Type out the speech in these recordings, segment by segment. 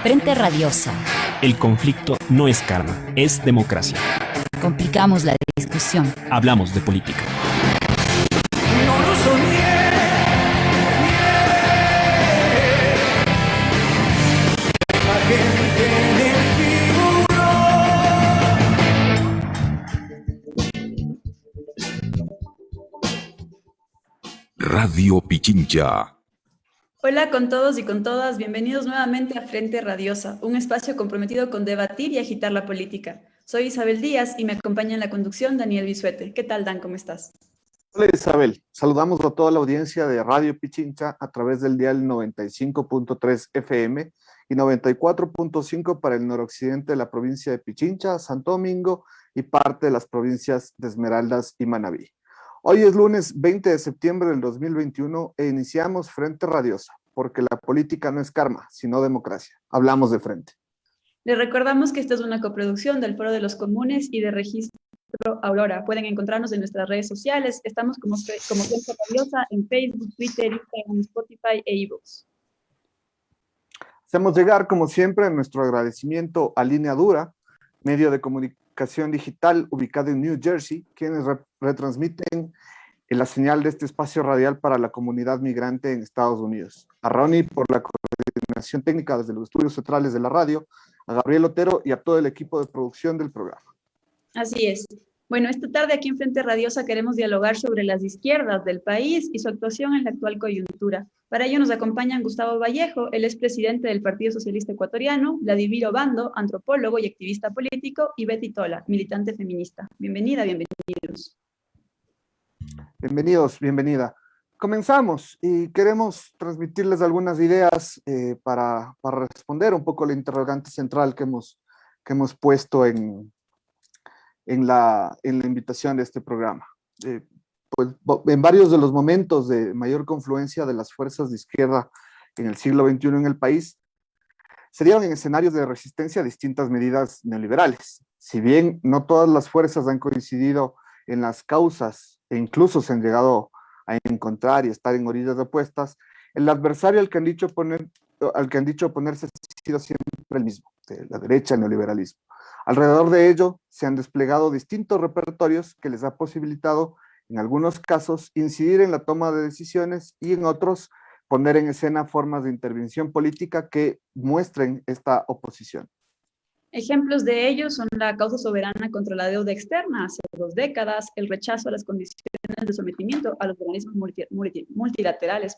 Frente Radiosa. El conflicto no es karma, es democracia. Complicamos la discusión. Hablamos de política. No lo soñé. La gente Radio Pichincha. Hola con todos y con todas, bienvenidos nuevamente a Frente Radiosa, un espacio comprometido con debatir y agitar la política. Soy Isabel Díaz y me acompaña en la conducción Daniel Bisuete. ¿Qué tal, Dan? ¿Cómo estás? Hola Isabel, saludamos a toda la audiencia de Radio Pichincha a través del dial 95.3 FM y 94.5 para el noroccidente de la provincia de Pichincha, Santo Domingo y parte de las provincias de Esmeraldas y Manabí. Hoy es lunes 20 de septiembre del 2021 e iniciamos Frente Radiosa, porque la política no es karma, sino democracia. Hablamos de frente. Les recordamos que esta es una coproducción del Foro de los Comunes y de Registro Aurora. Pueden encontrarnos en nuestras redes sociales. Estamos como Frente Radiosa en Facebook, Twitter, Instagram, Spotify e iVoox. Hacemos llegar, como siempre, nuestro agradecimiento a Línea Dura, medio de comunicación digital ubicado en New Jersey, quienes retransmiten la señal de este espacio radial para la comunidad migrante en Estados Unidos. A Ronnie por la coordinación técnica desde los estudios centrales de la radio, a Gabriel Otero y a todo el equipo de producción del programa. Así es. Bueno, esta tarde aquí en Frente Radiosa queremos dialogar sobre las izquierdas del país y su actuación en la actual coyuntura. Para ello nos acompañan Gustavo Vallejo, él es presidente del Partido Socialista Ecuatoriano, Vladimir Obando, antropólogo y activista político, y Betty Tola, militante feminista. Bienvenida, bienvenidos. Bienvenidos, bienvenida. Comenzamos y queremos transmitirles algunas ideas para responder un poco la interrogante central que hemos puesto en la invitación de este programa. Pues, en varios de los momentos de mayor confluencia de las fuerzas de izquierda en el siglo XXI en el país, se dieron en escenarios de resistencia a distintas medidas neoliberales. Si bien no todas las fuerzas han coincidido en las causas e incluso se han llegado a encontrar y estar en orillas opuestas, el adversario al que han dicho oponerse ha sido siempre el mismo, la derecha, el neoliberalismo. Alrededor de ello se han desplegado distintos repertorios que les ha posibilitado, en algunos casos, incidir en la toma de decisiones y en otros, poner en escena formas de intervención política que muestren esta oposición. Ejemplos de ello son la causa soberana contra la deuda externa hace 2 décadas, el rechazo a las condiciones de sometimiento a los organismos multilaterales,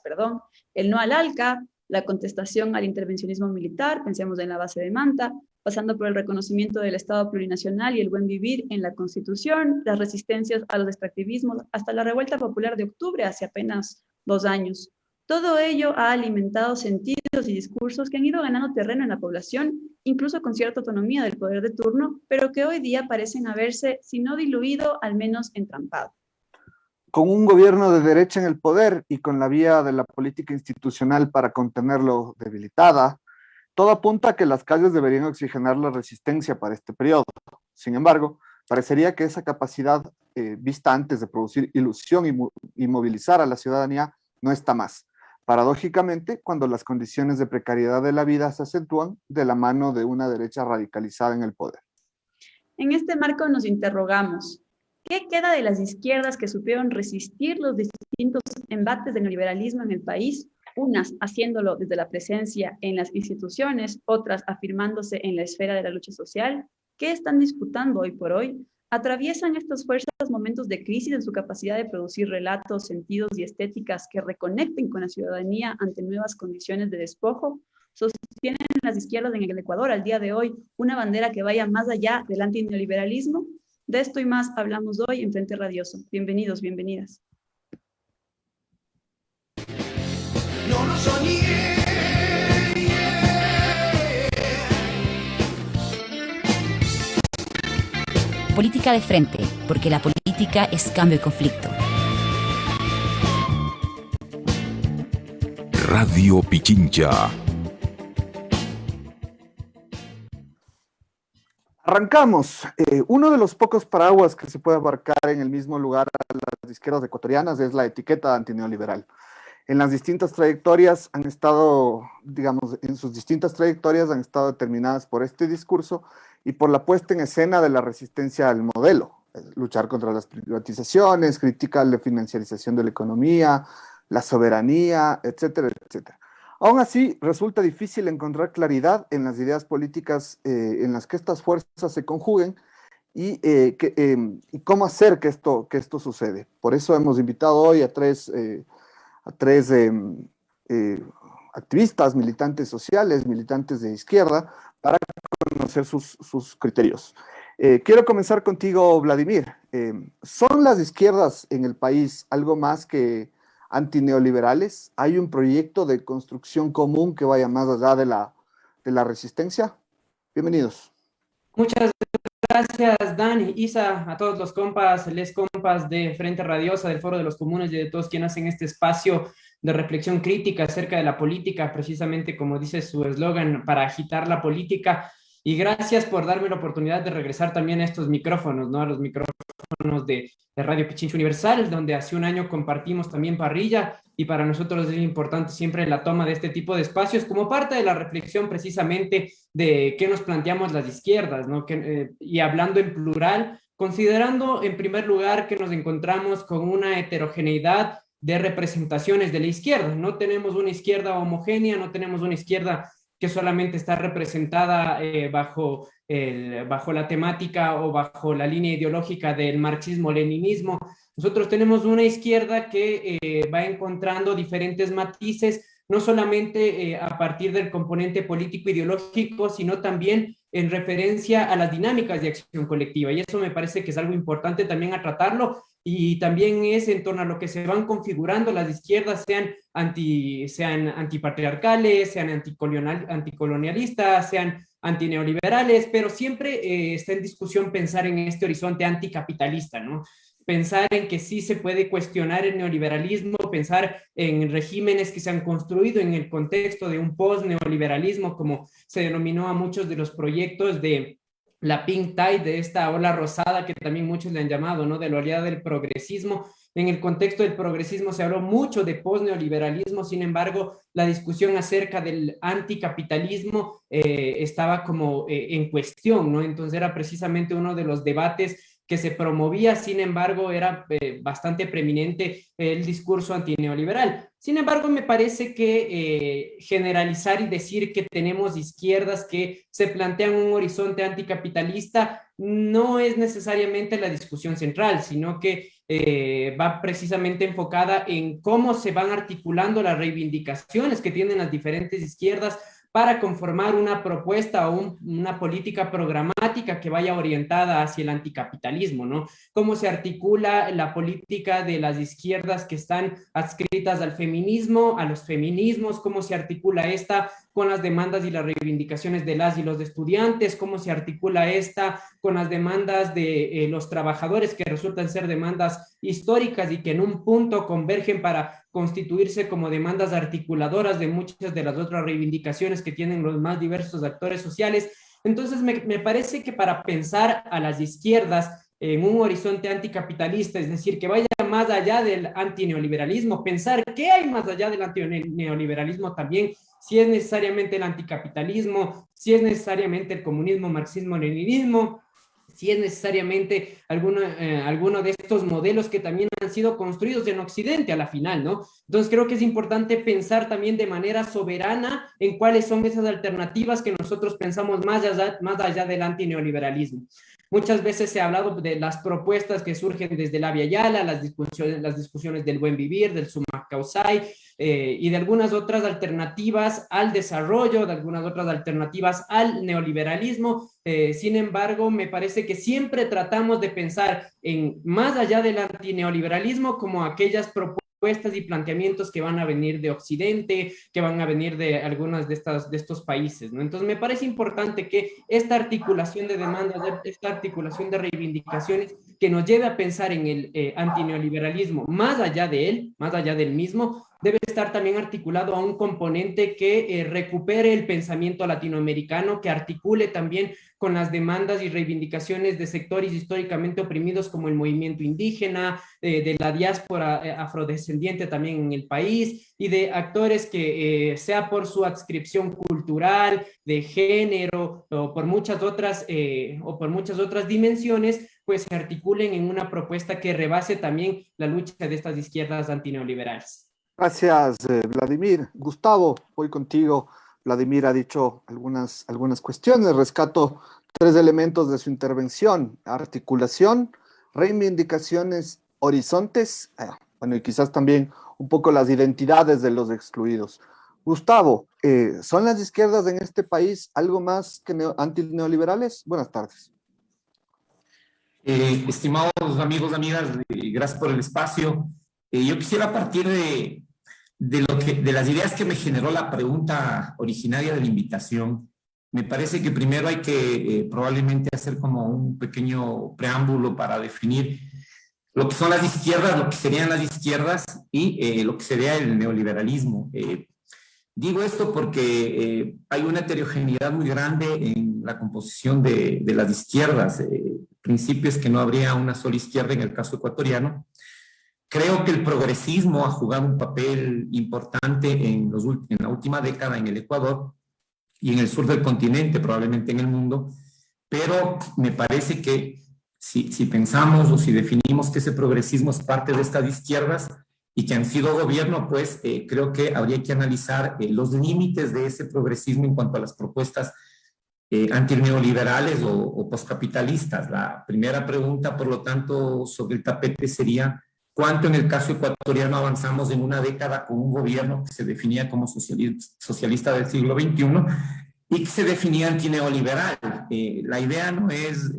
el no al ALCA, la contestación al intervencionismo militar, pensemos en la base de Manta, pasando por el reconocimiento del Estado plurinacional y el buen vivir en la Constitución, las resistencias a los extractivismos, hasta la revuelta popular de octubre hace apenas 2 años. Todo ello ha alimentado sentidos y discursos que han ido ganando terreno en la población, incluso con cierta autonomía del poder de turno, pero que hoy día parecen haberse, si no diluido, al menos entrampado. Con un gobierno de derecha en el poder y con la vía de la política institucional para contenerlo debilitada, todo apunta a que las calles deberían oxigenar la resistencia para este periodo. Sin embargo, parecería que esa capacidad vista antes de producir ilusión y movilizar a la ciudadanía no está más. Paradójicamente, cuando las condiciones de precariedad de la vida se acentúan de la mano de una derecha radicalizada en el poder. En este marco nos interrogamos, ¿qué queda de las izquierdas que supieron resistir los distintos embates del neoliberalismo en el país? Unas haciéndolo desde la presencia en las instituciones, otras afirmándose en la esfera de la lucha social. ¿Qué están disputando hoy por hoy? ¿Atraviesan estas fuerzas momentos de crisis en su capacidad de producir relatos, sentidos y estéticas que reconecten con la ciudadanía ante nuevas condiciones de despojo? ¿Sostienen las izquierdas en el Ecuador al día de hoy una bandera que vaya más allá del antineoliberalismo? De esto y más hablamos hoy en Frente Radioso. Bienvenidos, bienvenidas. no lo soñé. Política de frente, porque la política es cambio y conflicto. Radio Pichincha. Arrancamos. Uno de los pocos paraguas que se puede abarcar en el mismo lugar a las izquierdas ecuatorianas es la etiqueta antineoliberal. en las distintas trayectorias han estado, digamos, en sus distintas trayectorias han estado determinadas por este discurso y por la puesta en escena de la resistencia al modelo, luchar contra las privatizaciones, crítica a la financiarización de la economía, la soberanía, etcétera, etcétera. Aún así, resulta difícil encontrar claridad en las ideas políticas en las que estas fuerzas se conjuguen y cómo hacer que esto sucede. Por eso hemos invitado hoy a tres activistas, militantes sociales, militantes de izquierda, para conocer sus criterios. Quiero comenzar contigo, Vladimir. ¿Son las izquierdas en el país algo más que antineoliberales? ¿Hay un proyecto de construcción común que vaya más allá de la resistencia? Bienvenidos. Muchas gracias, Dani, Isa, a todos los compas, les compas de Frente Radiosa, del Foro de los Comunes y de todos quienes hacen este espacio de reflexión crítica acerca de la política, precisamente como dice su eslogan, para agitar la política. Y gracias por darme la oportunidad de regresar también a estos micrófonos, ¿no? A los micrófonos de Radio Pichincha Universal, donde hace un año compartimos también parrilla, y para nosotros es importante siempre la toma de este tipo de espacios como parte de la reflexión precisamente de qué nos planteamos las izquierdas, ¿no? Y hablando en plural, considerando en primer lugar que nos encontramos con una heterogeneidad de representaciones de la izquierda. No tenemos una izquierda homogénea, no tenemos una izquierda que solamente está representada bajo la temática o bajo la línea ideológica del marxismo-leninismo. Nosotros tenemos una izquierda que va encontrando diferentes matices, no solamente a partir del componente político-ideológico, sino también en referencia a las dinámicas de acción colectiva. Y eso me parece que es algo importante también a tratarlo, y también es en torno a lo que se van configurando las izquierdas, sean antipatriarcales, sean anticolonialistas, sean antineoliberales, pero siempre está en discusión pensar en este horizonte anticapitalista, ¿no? Pensar en que sí se puede cuestionar el neoliberalismo, pensar en regímenes que se han construido en el contexto de un post-neoliberalismo, como se denominó a muchos de los proyectos de la pink tide, de esta ola rosada que también muchos le han llamado, ¿no? De la oleada del progresismo. En el contexto del progresismo se habló mucho de post-neoliberalismo, sin embargo, la discusión acerca del anticapitalismo estaba como en cuestión, ¿no? Entonces era precisamente uno de los debates que se promovía, sin embargo, era bastante preeminente el discurso antineoliberal. Sin embargo, me parece que generalizar y decir que tenemos izquierdas que se plantean un horizonte anticapitalista no es necesariamente la discusión central, sino que va precisamente enfocada en cómo se van articulando las reivindicaciones que tienen las diferentes izquierdas para conformar una propuesta o una política programática que vaya orientada hacia el anticapitalismo, ¿no? Cómo se articula la política de las izquierdas que están adscritas al feminismo, a los feminismos, cómo se articula esta con las demandas y las reivindicaciones de las y los estudiantes, cómo se articula esta con las demandas de los trabajadores, que resultan ser demandas históricas y que en un punto convergen para constituirse como demandas articuladoras de muchas de las otras reivindicaciones que tienen los más diversos actores sociales. Entonces me parece que para pensar a las izquierdas en un horizonte anticapitalista, es decir, que vaya más allá del antineoliberalismo, pensar qué hay más allá del antineoliberalismo también, si es necesariamente el anticapitalismo, si es necesariamente el comunismo, marxismo, leninismo, si es necesariamente alguno de estos modelos que también han sido construidos en Occidente a la final, ¿no? Entonces creo que es importante pensar también de manera soberana en cuáles son esas alternativas que nosotros pensamos más allá del antineoliberalismo. Muchas veces se ha hablado de las propuestas que surgen desde la Via Yala, las discusiones del buen vivir, del summa causai, y de algunas otras alternativas al desarrollo, de algunas otras alternativas al neoliberalismo. Sin embargo, me parece que siempre tratamos de pensar en más allá del antineoliberalismo como aquellas propuestas y planteamientos que van a venir de Occidente, que van a venir de algunos de estos países, ¿no? Entonces me parece importante que esta articulación de demandas, esta articulación de reivindicaciones, que nos lleve a pensar en el antineoliberalismo, más allá de él, más allá del mismo, debe estar también articulado a un componente que recupere el pensamiento latinoamericano, que articule también con las demandas y reivindicaciones de sectores históricamente oprimidos como el movimiento indígena, de la diáspora afrodescendiente también en el país, y de actores que sea por su adscripción cultural, de género, o por muchas otras dimensiones, pues se articulen en una propuesta que rebase también la lucha de estas izquierdas antineoliberales. Gracias, Vladimir. Gustavo, voy contigo. Vladimir ha dicho algunas cuestiones. Rescato 3 elementos de su intervención: articulación, reivindicaciones, horizontes, bueno, y quizás también un poco las identidades de los excluidos. Gustavo, ¿son las izquierdas en este país algo más que antineoliberales? Buenas tardes. Estimados amigos, amigas, gracias por el espacio. Yo quisiera partir de las ideas que me generó la pregunta originaria de la invitación. Me parece que primero hay que probablemente hacer como un pequeño preámbulo para definir lo que son las izquierdas, lo que serían las izquierdas y lo que sería el neoliberalismo. Digo esto porque hay una heterogeneidad muy grande en la composición de las izquierdas. El principio es que no habría una sola izquierda en el caso ecuatoriano. Creo que el progresismo ha jugado un papel importante en la última década en el Ecuador y en el sur del continente, probablemente en el mundo, pero me parece que si pensamos o si definimos que ese progresismo es parte de estas izquierdas y que han sido gobierno, pues creo que habría que analizar los límites de ese progresismo en cuanto a las propuestas antineoliberales o postcapitalistas. La primera pregunta, por lo tanto, sobre el tapete sería: ¿cuánto en el caso ecuatoriano avanzamos en una década con un gobierno que se definía como socialista del siglo XXI y que se definía antineoliberal? La idea no es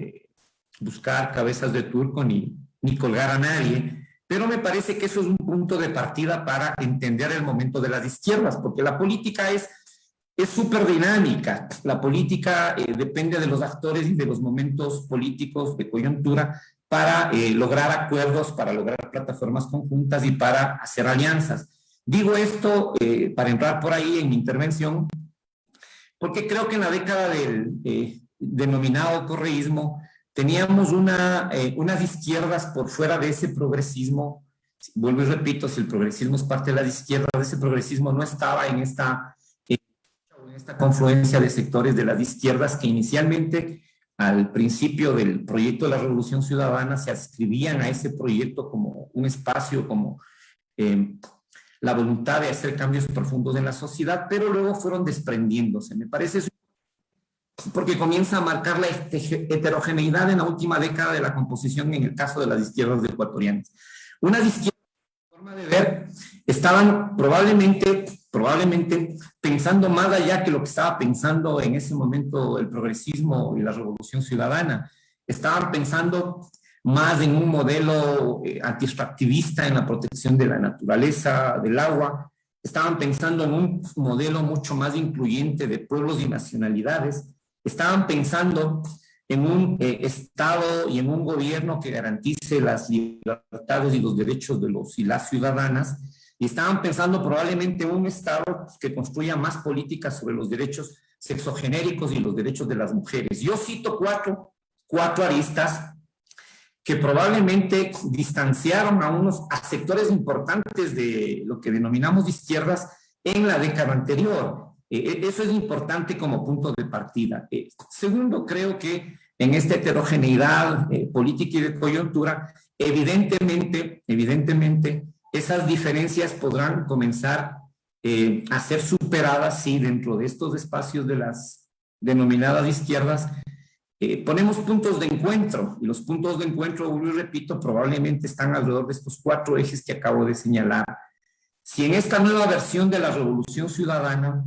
buscar cabezas de turco ni colgar a nadie, pero me parece que eso es un punto de partida para entender el momento de las izquierdas, porque la política es súper dinámica. La política depende de los actores y de los momentos políticos de coyuntura para lograr acuerdos, para lograr plataformas conjuntas y para hacer alianzas. Digo esto para entrar por ahí en mi intervención, porque creo que en la década del denominado correísmo teníamos unas izquierdas por fuera de ese progresismo. Vuelvo y repito, si el progresismo es parte de las izquierdas, ese progresismo no estaba en esta confluencia de sectores de las izquierdas que inicialmente, al principio del proyecto de la Revolución Ciudadana, se adscribían a ese proyecto como un espacio, como la voluntad de hacer cambios profundos en la sociedad, pero luego fueron desprendiéndose. Me parece eso porque comienza a marcar la heterogeneidad en la última década de la composición en el caso de las izquierdas ecuatorianas. Unas izquierdas, forma de ver, estaban probablemente pensando más allá que lo que estaba pensando en ese momento el progresismo y la Revolución Ciudadana. Estaban pensando más en un modelo antiextractivista en la protección de la naturaleza, del agua. Estaban pensando en un modelo mucho más incluyente de pueblos y nacionalidades. Estaban pensando en un Estado y en un gobierno que garantice las libertades y los derechos de los y las ciudadanas, y estaban pensando probablemente en un Estado que construya más políticas sobre los derechos sexogenéricos y los derechos de las mujeres. Yo cito cuatro aristas que probablemente distanciaron a sectores importantes de lo que denominamos izquierdas en la década anterior. Eso es importante como punto de partida. Segundo, creo que en esta heterogeneidad política y de coyuntura, evidentemente, esas diferencias podrán comenzar a ser superadas si dentro de estos espacios de las denominadas izquierdas ponemos puntos de encuentro. Y los puntos de encuentro, vuelvo y repito, probablemente están alrededor de estos 4 ejes que acabo de señalar. Si en esta nueva versión de la Revolución Ciudadana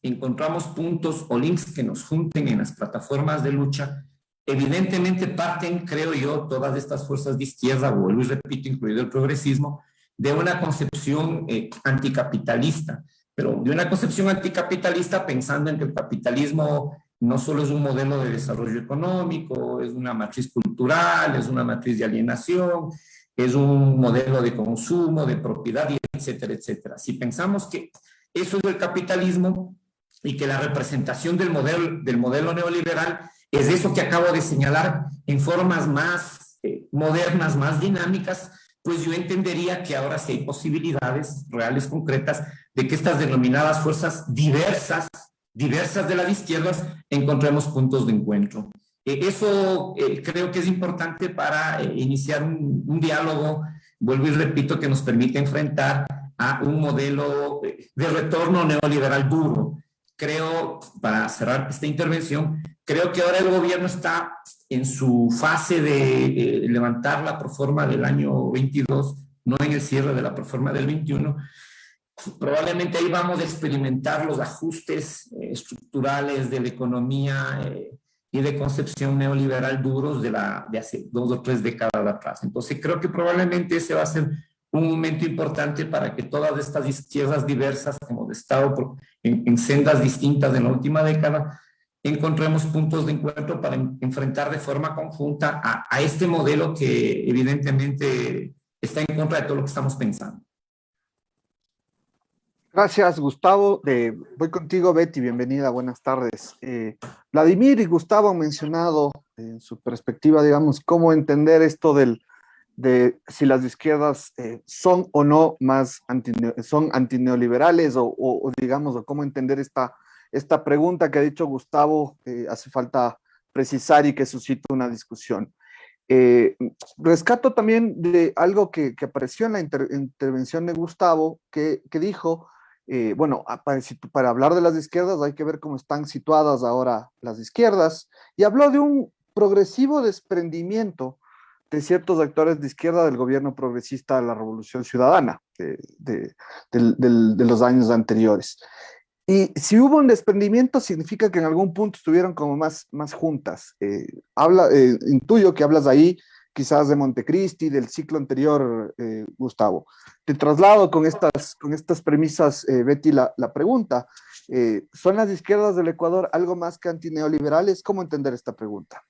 encontramos puntos o links que nos junten en las plataformas de lucha, evidentemente parten, creo yo, todas estas fuerzas de izquierda, vuelvo y repito, incluido el progresismo, de una concepción anticapitalista, pero de una concepción anticapitalista pensando en que el capitalismo no solo es un modelo de desarrollo económico, es una matriz cultural, es una matriz de alienación, es un modelo de consumo, de propiedad y etcétera, etcétera. Si pensamos que eso es el capitalismo y que la representación del modelo neoliberal es eso que acabo de señalar en formas más modernas, más dinámicas, pues yo entendería que ahora sí hay posibilidades reales, concretas, de que estas denominadas fuerzas diversas de las izquierdas, encontremos puntos de encuentro. Eso creo que es importante para iniciar un diálogo, vuelvo y repito, que nos permite enfrentar a un modelo de retorno neoliberal duro. Creo, para cerrar esta intervención, creo que ahora el gobierno está en su fase de levantar la proforma del año 22, no en el cierre de la proforma del 21. Probablemente ahí vamos a experimentar los ajustes estructurales de la economía y de concepción neoliberal duros de hace 2 o 3 décadas atrás. Entonces creo que probablemente ese va a ser un momento importante para que todas estas izquierdas diversas que hemos estado en sendas distintas en la última década, encontremos puntos de encuentro para enfrentar de forma conjunta a este modelo que evidentemente está en contra de todo lo que estamos pensando. Gracias, Gustavo. Voy contigo, Betty. Bienvenida, buenas tardes. Vladimir y Gustavo han mencionado en su perspectiva, digamos, cómo entender esto de si las izquierdas son o no más son antineoliberales o digamos, o cómo entender esta pregunta que ha dicho Gustavo, hace falta precisar y que suscita una discusión. Rescato también de algo que apareció en la intervención de Gustavo, que dijo, bueno, para hablar de las izquierdas hay que ver cómo están situadas ahora las izquierdas, y habló de un progresivo desprendimiento de ciertos actores de izquierda del gobierno progresista de la Revolución Ciudadana de los años anteriores. Y si hubo un desprendimiento, significa que en algún punto estuvieron como más juntas. Intuyo que hablas ahí quizás de Montecristi, del ciclo anterior, Gustavo. Te traslado con estas premisas, Betty, la pregunta. ¿Son las izquierdas del Ecuador algo más que antineoliberales? ¿Cómo entender esta pregunta?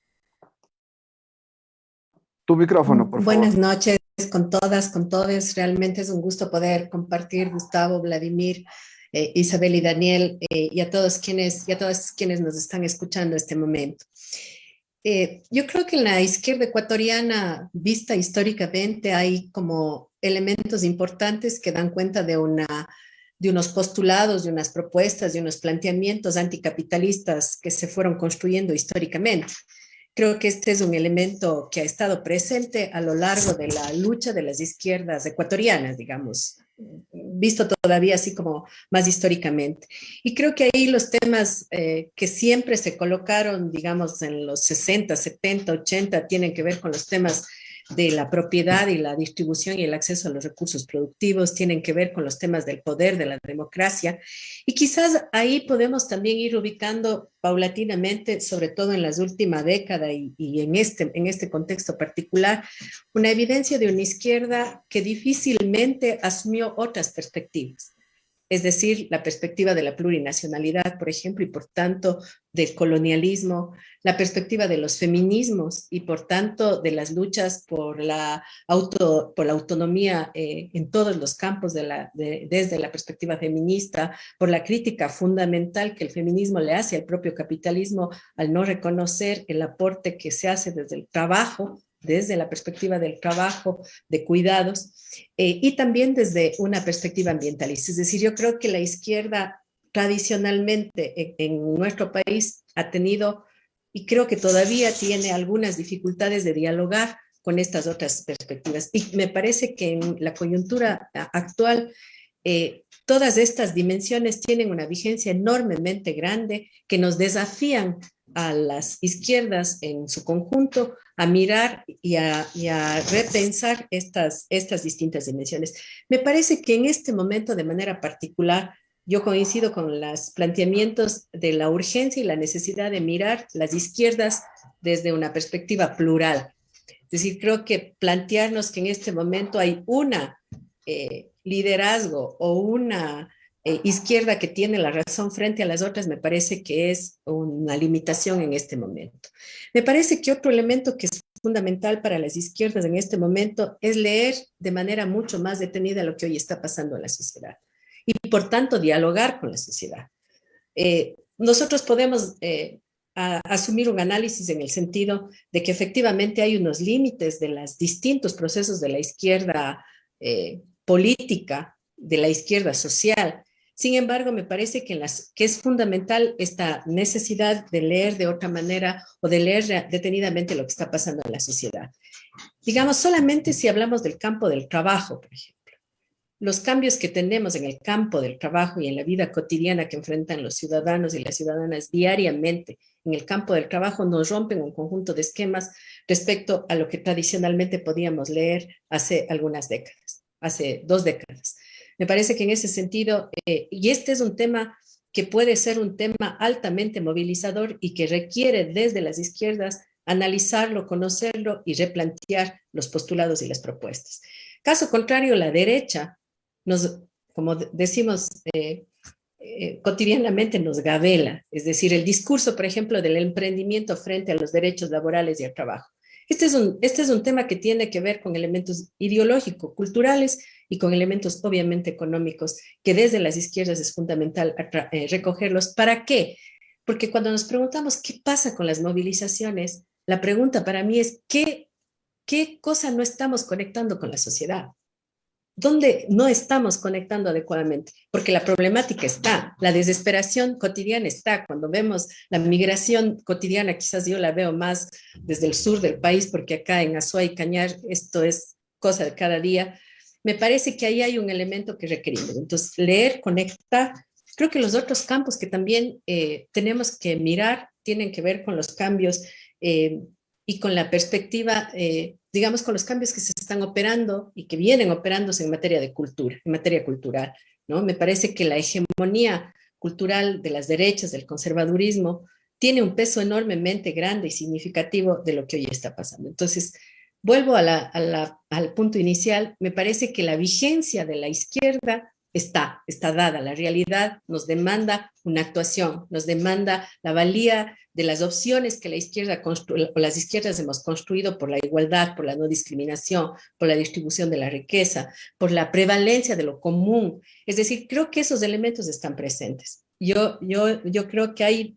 Tu micrófono, por favor. Buenas noches con todas, con todos. Realmente es un gusto poder compartir, Gustavo, Vladimir, Isabel y Daniel, y a todos quienes nos están escuchando en este momento. Yo creo que en la izquierda ecuatoriana, vista históricamente, hay como elementos importantes que dan cuenta de unos postulados, de unas propuestas, de unos planteamientos anticapitalistas que se fueron construyendo históricamente. Creo que este es un elemento que ha estado presente a lo largo de la lucha de las izquierdas ecuatorianas, digamos, visto todavía así como más históricamente. Y creo que ahí los temas que siempre se colocaron, digamos, en los 60, 70, 80, tienen que ver con los temas de la propiedad y la distribución y el acceso a los recursos productivos, tienen que ver con los temas del poder, de la democracia, y quizás ahí podemos también ir ubicando paulatinamente, sobre todo en las últimas décadas y en este contexto particular, una evidencia de una izquierda que difícilmente asumió otras perspectivas. Es decir, la perspectiva de la plurinacionalidad, por ejemplo, y por tanto del colonialismo, la perspectiva de los feminismos y por tanto de las luchas por la autonomía en todos los campos desde la perspectiva feminista, por la crítica fundamental que el feminismo le hace al propio capitalismo al no reconocer el aporte que se hace desde el trabajo, desde la perspectiva del trabajo, de cuidados, y también desde una perspectiva ambientalista. Es decir, yo creo que la izquierda tradicionalmente en nuestro país ha tenido, y creo que todavía tiene algunas dificultades de dialogar con estas otras perspectivas. Y me parece que en la coyuntura actual, todas estas dimensiones tienen una vigencia enormemente grande que nos desafían a las izquierdas en su conjunto a mirar y a repensar estas distintas dimensiones. Me parece que en este momento, de manera particular, yo coincido con los planteamientos de la urgencia y la necesidad de mirar las izquierdas desde una perspectiva plural. Es decir, creo que plantearnos que en este momento hay una liderazgo o una izquierda que tiene la razón frente a las otras, me parece que es una limitación en este momento. Me parece que otro elemento que es fundamental para las izquierdas en este momento es leer de manera mucho más detenida lo que hoy está pasando en la sociedad y por tanto dialogar con la sociedad. Nosotros podemos asumir un análisis en el sentido de que efectivamente hay unos límites de los distintos procesos de la izquierda política, de la izquierda social. Sin embargo, me parece que es fundamental esta necesidad de leer de otra manera o de leer detenidamente lo que está pasando en la sociedad. Digamos, solamente si hablamos del campo del trabajo, por ejemplo. Los cambios que tenemos en el campo del trabajo y en la vida cotidiana que enfrentan los ciudadanos y las ciudadanas diariamente en el campo del trabajo nos rompen un conjunto de esquemas respecto a lo que tradicionalmente podíamos leer hace algunas décadas, hace 2 décadas. Me parece que en ese sentido, y este es un tema que puede ser un tema altamente movilizador y que requiere desde las izquierdas analizarlo, conocerlo y replantear los postulados y las propuestas. Caso contrario, la derecha, como decimos cotidianamente, nos gabela, es decir, el discurso, por ejemplo, del emprendimiento frente a los derechos laborales y al trabajo. Este es un tema que tiene que ver con elementos ideológicos, culturales y con elementos obviamente económicos, que desde las izquierdas es fundamental recogerlos. ¿Para qué? Porque cuando nos preguntamos qué pasa con las movilizaciones, la pregunta para mí es ¿qué cosa no estamos conectando con la sociedad? ¿Dónde no estamos conectando adecuadamente? Porque la problemática está, la desesperación cotidiana está. Cuando vemos la migración cotidiana, quizás yo la veo más desde el sur del país, porque acá en Azuay y Cañar esto es cosa de cada día. Me parece que ahí hay un elemento que requerimos. Entonces, leer, conectar. Creo que los otros campos que también tenemos que mirar tienen que ver con los cambios y con la perspectiva, digamos, con los cambios que se están operando y que vienen operándose en materia de cultura, en materia cultural, ¿no? Me parece que la hegemonía cultural de las derechas, del conservadurismo, tiene un peso enormemente grande y significativo de lo que hoy está pasando. Entonces, vuelvo al punto inicial, me parece que la vigencia de la izquierda está dada. La realidad nos demanda una actuación, nos demanda la valía de las opciones que la izquierda o las izquierdas hemos construido por la igualdad, por la no discriminación, por la distribución de la riqueza, por la prevalencia de lo común. Es decir, creo que esos elementos están presentes. Yo creo que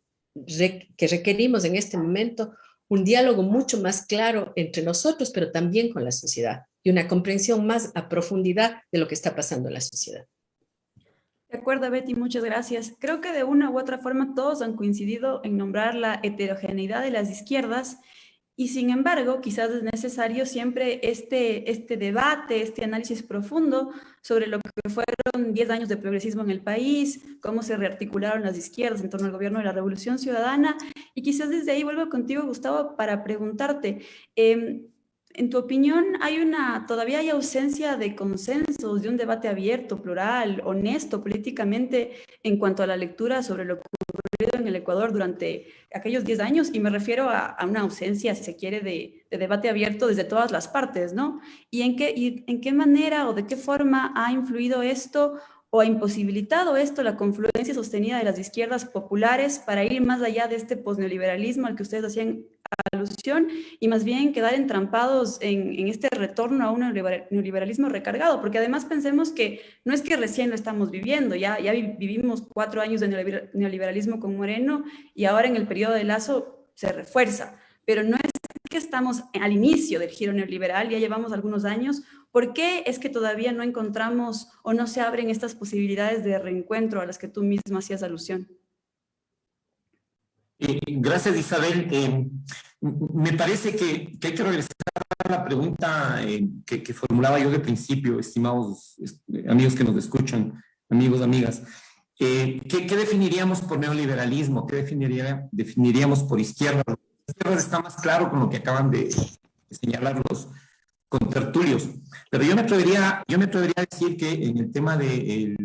requerimos en este momento un diálogo mucho más claro entre nosotros, pero también con la sociedad, y una comprensión más a profundidad de lo que está pasando en la sociedad. De acuerdo, Betty, muchas gracias. Creo que de una u otra forma todos han coincidido en nombrar la heterogeneidad de las izquierdas y sin embargo quizás es necesario siempre este debate, este análisis profundo sobre lo que fueron 10 años de progresismo en el país, cómo se rearticularon las izquierdas en torno al gobierno de la Revolución Ciudadana y quizás desde ahí vuelvo contigo, Gustavo, para preguntarte, en tu opinión, todavía hay ausencia de consensos, de un debate abierto, plural, honesto políticamente en cuanto a la lectura sobre lo ocurrido en el Ecuador durante aquellos 10 años? Y me refiero a una ausencia, si se quiere, de debate abierto desde todas las partes, ¿no? ¿Y en qué manera o de qué forma ha influido esto o ha imposibilitado esto la confluencia sostenida de las izquierdas populares para ir más allá de este posneoliberalismo al que ustedes hacían alusión y más bien quedar entrampados en este retorno a un neoliberalismo recargado? Porque además pensemos que no es que recién lo estamos viviendo, ya vivimos 4 años de neoliberalismo con Moreno y ahora en el periodo de Lazo se refuerza, pero no es que estamos al inicio del giro neoliberal, ya llevamos algunos años. ¿Por qué es que todavía no encontramos o no se abren estas posibilidades de reencuentro a las que tú mismo hacías alusión? Gracias, Isabel. Me parece que hay que regresar a la pregunta que formulaba yo de principio, estimados amigos que nos escuchan, amigos, amigas. ¿Qué definiríamos por neoliberalismo? ¿Qué definiríamos por izquierda? La izquierda está más claro con lo que acaban de señalar los contertulios. Pero yo me atrevería a decir que en el tema del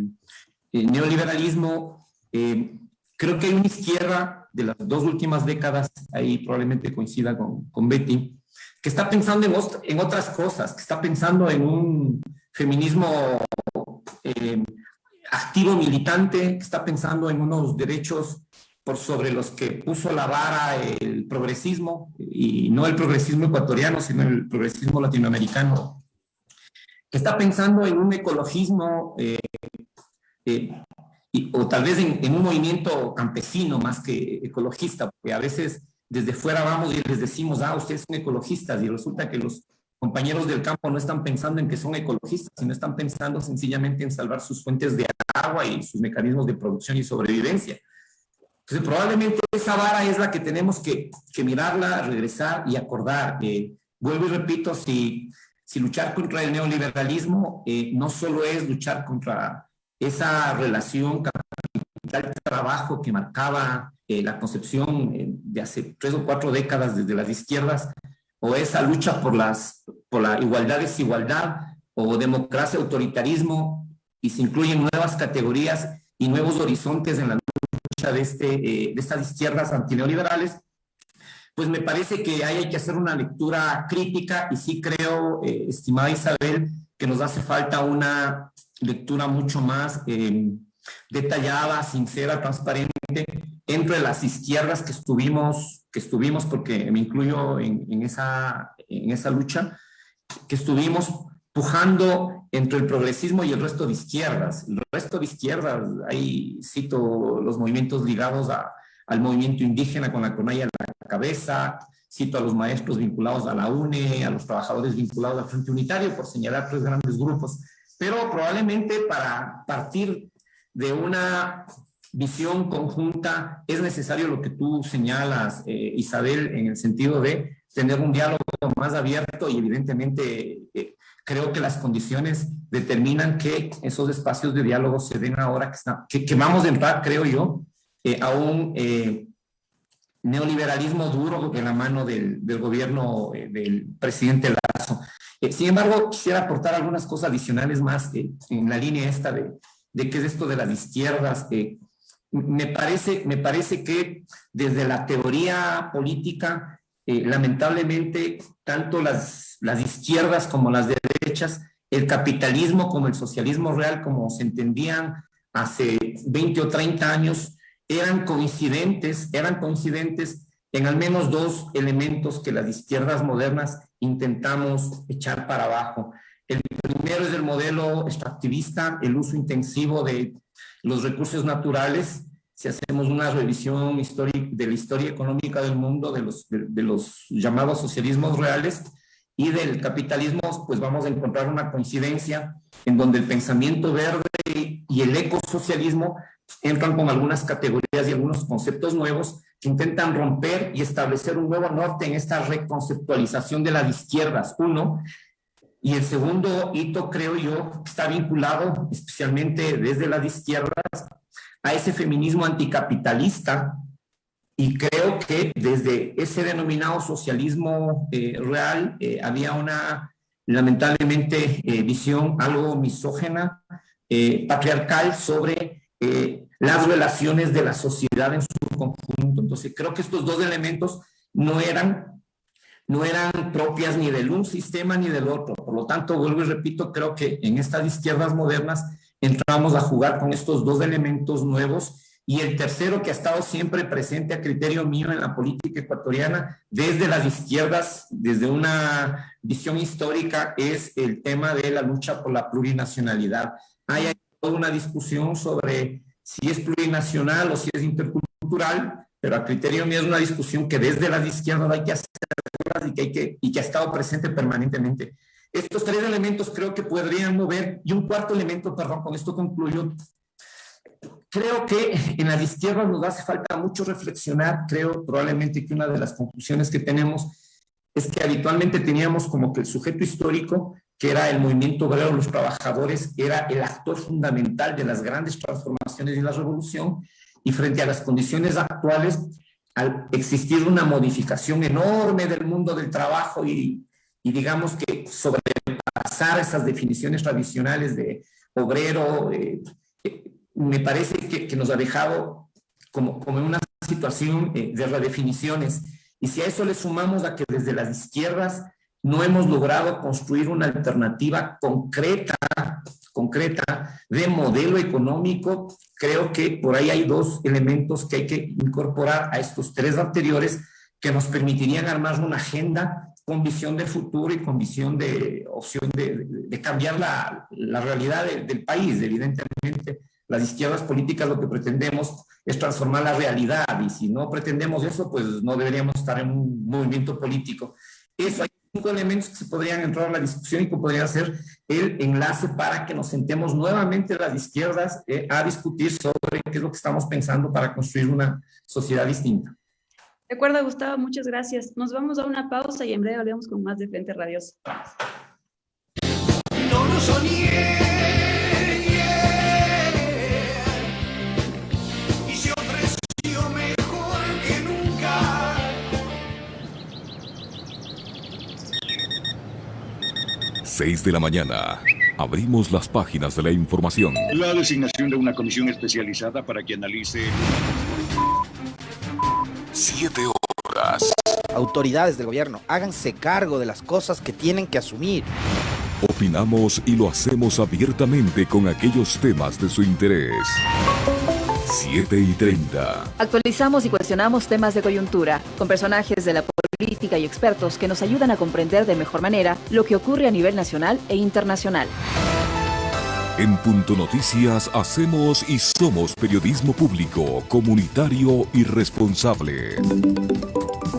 neoliberalismo, creo que hay una izquierda de las 2 últimas décadas, ahí probablemente coincida con Betty, que está pensando en otras cosas, que está pensando en un feminismo activo, militante, que está pensando en unos derechos por sobre los que puso la vara el progresismo, y no el progresismo ecuatoriano, sino el progresismo latinoamericano, que está pensando en un ecologismo o tal vez en un movimiento campesino más que ecologista, porque a veces desde fuera vamos y les decimos, ustedes son ecologistas, y resulta que los compañeros del campo no están pensando en que son ecologistas, sino están pensando sencillamente en salvar sus fuentes de agua y sus mecanismos de producción y sobrevivencia. Entonces, probablemente esa vara es la que tenemos que mirarla, regresar y acordar. Vuelvo y repito, si luchar contra el neoliberalismo no solo es luchar contra esa relación capital-trabajo que marcaba la concepción de hace 3 o 4 décadas desde las izquierdas, o esa lucha por la igualdad-desigualdad, o democracia-autoritarismo, y se incluyen nuevas categorías y nuevos horizontes en la lucha de estas izquierdas antineoliberales, pues me parece que ahí hay que hacer una lectura crítica, y sí creo, estimada Isabel, que nos hace falta una lectura mucho más detallada, sincera, transparente, entre las izquierdas que estuvimos, porque me incluyo en esa lucha, que estuvimos pujando entre el progresismo y el resto de izquierdas. El resto de izquierdas, ahí cito los movimientos ligados al movimiento indígena con la CONAIE a la cabeza, cito a los maestros vinculados a la UNE, a los trabajadores vinculados al Frente Unitario, por señalar 3 grandes grupos. Pero probablemente para partir de una visión conjunta es necesario lo que tú señalas, Isabel, en el sentido de tener un diálogo más abierto, y evidentemente creo que las condiciones determinan que esos espacios de diálogo se den ahora, que vamos a entrar, creo yo, a un neoliberalismo duro de la mano del gobierno del presidente Lasso. Sin embargo, quisiera aportar algunas cosas adicionales más en la línea esta de qué es esto de las izquierdas. Me parece que desde la teoría política, lamentablemente, tanto las izquierdas como las derechas, el capitalismo como el socialismo real, como se entendían hace 20 o 30 años, eran coincidentes en al menos 2 elementos que las izquierdas modernas intentamos echar para abajo. El primero es el modelo extractivista, el uso intensivo de los recursos naturales. Si hacemos una revisión de la historia económica del mundo, de los llamados socialismos reales y del capitalismo, pues vamos a encontrar una coincidencia en donde el pensamiento verde y el ecosocialismo entran con algunas categorías y algunos conceptos nuevos que intentan romper y establecer un nuevo norte en esta reconceptualización de las izquierdas, uno. Y el segundo hito, creo yo, está vinculado especialmente desde las izquierdas a ese feminismo anticapitalista, y creo que desde ese denominado socialismo real había una, lamentablemente, visión algo misógena, patriarcal sobre las relaciones de la sociedad en su conjunto. Entonces creo que estos 2 elementos no eran propias ni del un sistema ni del otro. Por lo tanto, vuelvo y repito, creo que en estas izquierdas modernas entramos a jugar con estos 2 elementos nuevos, y el tercero, que ha estado siempre presente a criterio mío en la política ecuatoriana desde las izquierdas, desde una visión histórica, es el tema de la lucha por la plurinacionalidad. Hay toda una discusión sobre si es plurinacional o si es intercultural, pero a criterio mío es una discusión que desde las izquierdas hay que hacerlas y que ha estado presente permanentemente. Estos 3 elementos creo que podrían mover, y un cuarto elemento, perdón, con esto concluyo. Creo que en las izquierdas nos hace falta mucho reflexionar. Creo probablemente que una de las conclusiones que tenemos es que habitualmente teníamos como que el sujeto histórico, que era el movimiento obrero, los trabajadores, era el actor fundamental de las grandes transformaciones y la revolución, y frente a las condiciones actuales, al existir una modificación enorme del mundo del trabajo y digamos que sobrepasar esas definiciones tradicionales de obrero, me parece que nos ha dejado como en una situación de redefiniciones. Y si a eso le sumamos a que desde las izquierdas no hemos logrado construir una alternativa concreta de modelo económico. Creo que por ahí hay dos elementos que hay que incorporar a estos tres anteriores que nos permitirían armar una agenda con visión de futuro y con visión de opción de cambiar la realidad del país. Evidentemente, las izquierdas políticas lo que pretendemos es transformar la realidad, y si no pretendemos eso, pues no deberíamos estar en un movimiento político. Eso, hay 5 elementos que se podrían entrar a la discusión y que podría ser el enlace para que nos sentemos nuevamente las izquierdas a discutir sobre qué es lo que estamos pensando para construir una sociedad distinta. De acuerdo, Gustavo, muchas gracias. Nos vamos a una pausa y en breve volvemos con más de Frente Radioso. No lo soñé. Y se ofreció mejor que nunca. Seis de la mañana. Abrimos las páginas de la información. La designación de una comisión especializada para que analice... 7 horas. Autoridades del gobierno, háganse cargo de las cosas que tienen que asumir. Opinamos y lo hacemos abiertamente con aquellos temas de su interés. 7:30. Actualizamos y cuestionamos temas de coyuntura, con personajes de la política y expertos que nos ayudan a comprender de mejor manera lo que ocurre a nivel nacional e internacional. En Punto Noticias hacemos y somos periodismo público, comunitario y responsable.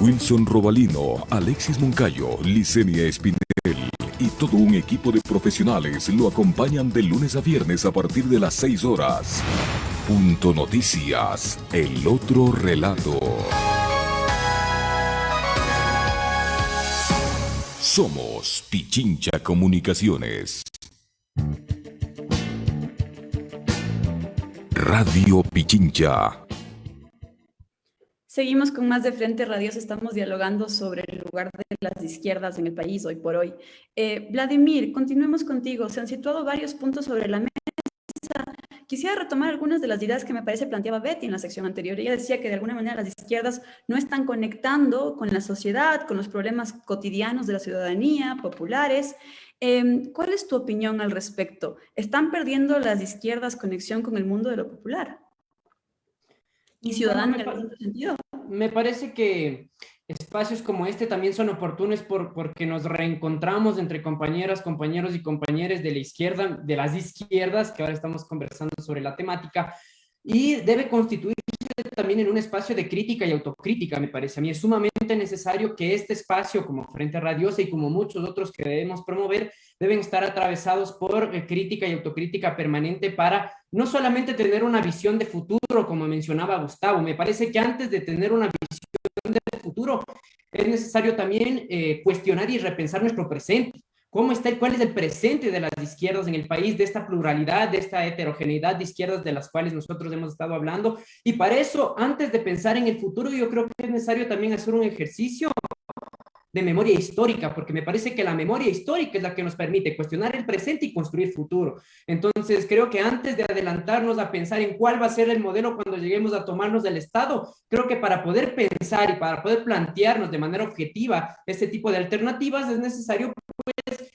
Wilson Robalino, Alexis Moncayo, Licenia Espinel y todo un equipo de profesionales lo acompañan de lunes a viernes a partir de las 6 horas. Punto Noticias, el otro relato. Somos Pichincha Comunicaciones. Radio Pichincha. Seguimos con más de Frente Radioso. Estamos dialogando sobre el lugar de las izquierdas en el país hoy por hoy. Vladimir, continuemos contigo. Se han situado varios puntos sobre la mesa. Quisiera retomar algunas de las ideas que me parece planteaba Betty en la sección anterior. Ella decía que de alguna manera las izquierdas no están conectando con la sociedad, con los problemas cotidianos de la ciudadanía, populares. ¿Cuál es tu opinión al respecto? ¿Están perdiendo las izquierdas conexión con el mundo de lo popular y ciudadano en el sentido? Me parece que espacios como este también son oportunos porque nos reencontramos entre compañeras, compañeros y compañeras de la izquierda, de las izquierdas, que ahora estamos conversando sobre la temática, y debe constituirse también en un espacio de crítica y autocrítica, me parece a mí. Es sumamente necesario que este espacio, como Frente Radioso y como muchos otros que debemos promover, deben estar atravesados por crítica y autocrítica permanente para no solamente tener una visión de futuro, como mencionaba Gustavo. Me parece que antes de tener una visión de futuro, es necesario también cuestionar y repensar nuestro presente. ¿Cómo está cuál es el presente de las izquierdas en el país, de esta pluralidad, de esta heterogeneidad de izquierdas de las cuales nosotros hemos estado hablando? Y para eso, antes de pensar en el futuro, yo creo que es necesario también hacer un ejercicio de memoria histórica, porque me parece que la memoria histórica es la que nos permite cuestionar el presente y construir futuro. Entonces, creo que antes de adelantarnos a pensar en cuál va a ser el modelo cuando lleguemos a tomarnos del Estado, creo que para poder pensar y para poder plantearnos de manera objetiva este tipo de alternativas es necesario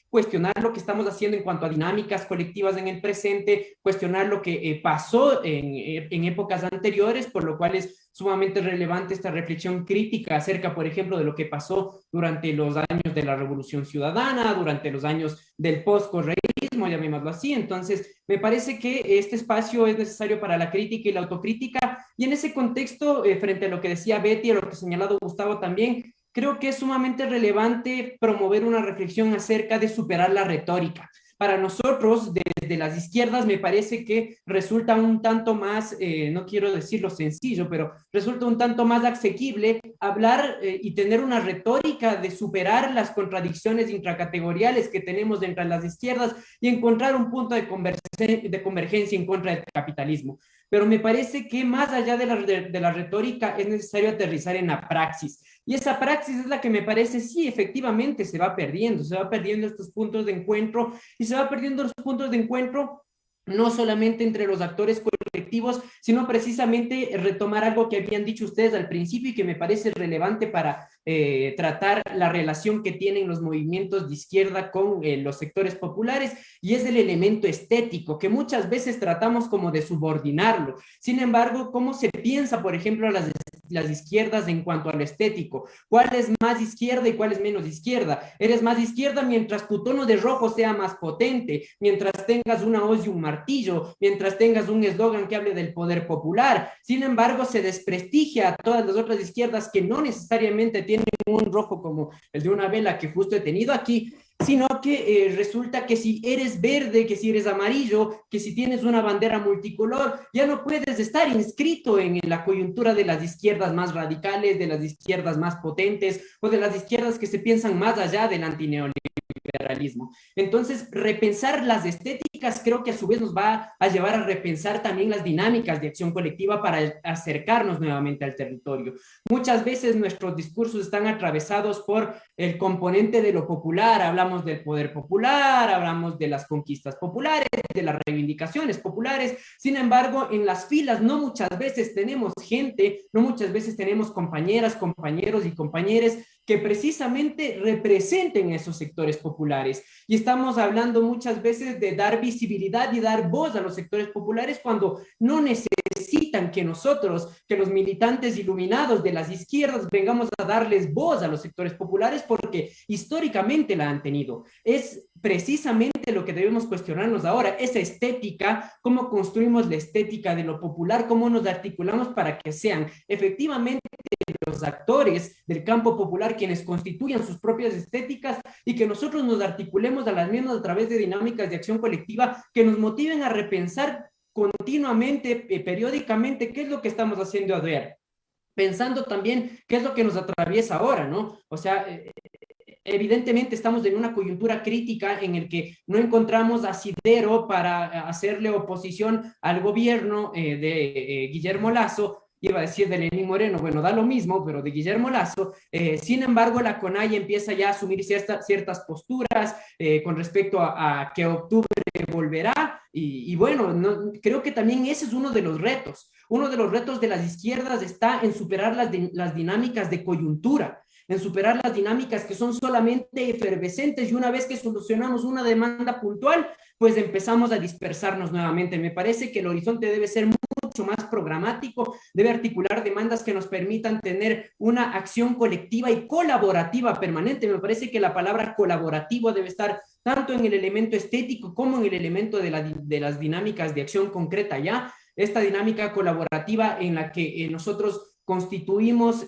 cuestionar lo que estamos haciendo en cuanto a dinámicas colectivas en el presente, cuestionar lo que pasó en épocas anteriores, por lo cual es sumamente relevante esta reflexión crítica acerca, por ejemplo, de lo que pasó durante los años de la Revolución Ciudadana, durante los años del postcorreísmo, llamémoslo así. Entonces, me parece que este espacio es necesario para la crítica y la autocrítica, y en ese contexto, frente a lo que decía Betty, a lo que ha señalado Gustavo también, creo que es sumamente relevante promover una reflexión acerca de superar la retórica. Para nosotros, desde las izquierdas, me parece que resulta un tanto más, no quiero decirlo sencillo, pero resulta un tanto más asequible hablar y tener una retórica de superar las contradicciones intracategoriales que tenemos dentro de las izquierdas y encontrar un punto de convergencia en contra del capitalismo. Pero me parece que más allá de la retórica es necesario aterrizar en la praxis. Y esa praxis es la que me parece, sí, efectivamente se va perdiendo estos puntos de encuentro y se va perdiendo los puntos de encuentro no solamente entre los actores colectivos, sino precisamente retomar algo que habían dicho ustedes al principio y que me parece relevante para tratar la relación que tienen los movimientos de izquierda con los sectores populares, y es el elemento estético, que muchas veces tratamos como de subordinarlo. Sin embargo, ¿cómo se piensa, por ejemplo, las izquierdas en cuanto al estético? ¿Cuál es más izquierda y cuál es menos izquierda? Eres más izquierda mientras tu tono de rojo sea más potente, mientras tengas una hoz y un martillo, mientras tengas un eslogan que hable del poder popular. Sin embargo, se desprestigia a todas las otras izquierdas que no necesariamente tienen un rojo como el de una vela que justo he tenido aquí, sino que resulta que si eres verde, que si eres amarillo, que si tienes una bandera multicolor, ya no puedes estar inscrito en la coyuntura de las izquierdas más radicales, de las izquierdas más potentes o de las izquierdas que se piensan más allá del antineoliberalismo. Entonces, repensar las estéticas creo que a su vez nos va a llevar a repensar también las dinámicas de acción colectiva para acercarnos nuevamente al territorio. Muchas veces nuestros discursos están atravesados por el componente de lo popular, hablamos del poder popular, hablamos de las conquistas populares, de las reivindicaciones populares. Sin embargo, en las filas no muchas veces tenemos gente, no muchas veces tenemos compañeras, compañeros y compañeras que precisamente representen esos sectores populares. Y estamos hablando muchas veces de dar visibilidad y dar voz a los sectores populares cuando no necesitan que nosotros, que los militantes iluminados de las izquierdas, vengamos a darles voz a los sectores populares porque históricamente la han tenido. Es precisamente lo que debemos cuestionarnos ahora, esa estética, cómo construimos la estética de lo popular, cómo nos articulamos para que sean efectivamente los actores del campo popular quienes constituyan sus propias estéticas y que nosotros nos articulemos a las mismas a través de dinámicas de acción colectiva que nos motiven a repensar continuamente, periódicamente, qué es lo que estamos haciendo a ver, pensando también qué es lo que nos atraviesa ahora, ¿no? O sea, evidentemente estamos en una coyuntura crítica en el que no encontramos asidero para hacerle oposición al gobierno de Guillermo Lasso, iba a decir de Lenín Moreno, bueno, da lo mismo, pero de Guillermo Lasso. Sin embargo, la CONAIE empieza ya a asumir ciertas posturas con respecto a que octubre volverá, y bueno, creo que también ese es uno de los retos. Uno de los retos de las izquierdas está en superar las dinámicas de coyuntura, en superar las dinámicas que son solamente efervescentes, y una vez que solucionamos una demanda puntual, pues empezamos a dispersarnos nuevamente. Me parece que el horizonte debe ser mucho más programático, debe articular demandas que nos permitan tener una acción colectiva y colaborativa permanente. Me parece que la palabra colaborativo debe estar tanto en el elemento estético como en el elemento de las dinámicas de acción concreta ya. Esta dinámica colaborativa en la que nosotros constituimos